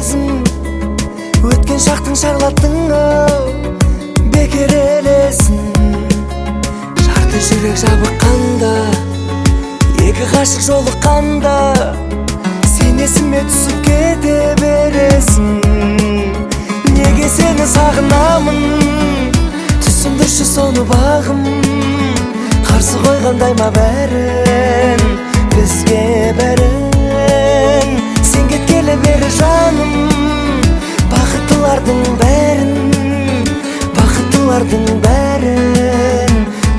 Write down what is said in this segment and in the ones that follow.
сезім, өткен шақтың шарлаттың бекер елесін. Жарты жүрек жабыққанда, екі ғашық жолыққанда, сен есіме түсіп кете бересің. Неге сені сағынамын, түсіндірші соны бағым. Қарсы қойғандай ма бәрін, бізге бәрін. Сен кеткелі бері жаным, бақыттылардың бәрін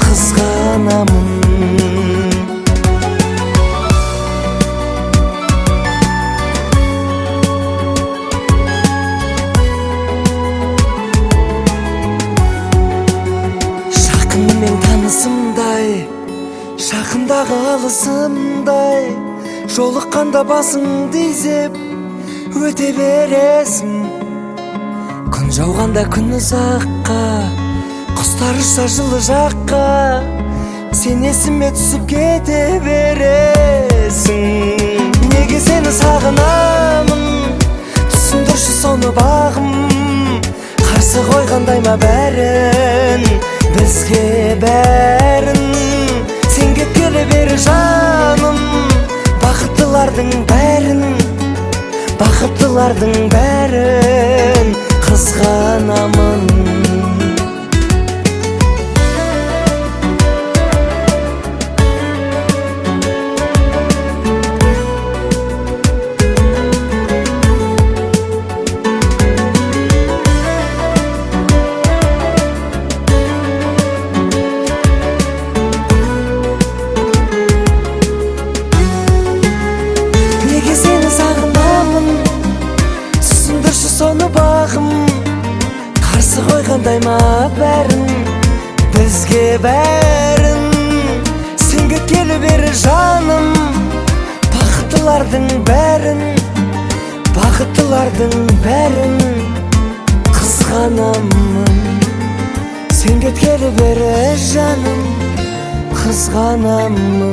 қызғанамын. Жақынымен танысымдай, жақындағы алысымдай, жолыққанда басыңды изеп өте бересің. Күн жауғанда күн ұзаққа, құстар ұшса жылы жаққа, сен есіме түсіп кете бересің. Неге сені сағынамын, түсіндірші соны бағым. Қарсы қойғандай ма бәрін, бізге бәрін. Сен кеткелі бері жаным, бақыттылардың бәрін қызғанамын. Неге сені сағынамын, түсіндірші соны бағым. Қарсы қойғандай ма бәрін, бізге бәрін. Сен кеткелі бері жаным, бақыттылардың бәрін қызғанамын. Сен кеткелі бері жаным, қызғанамын.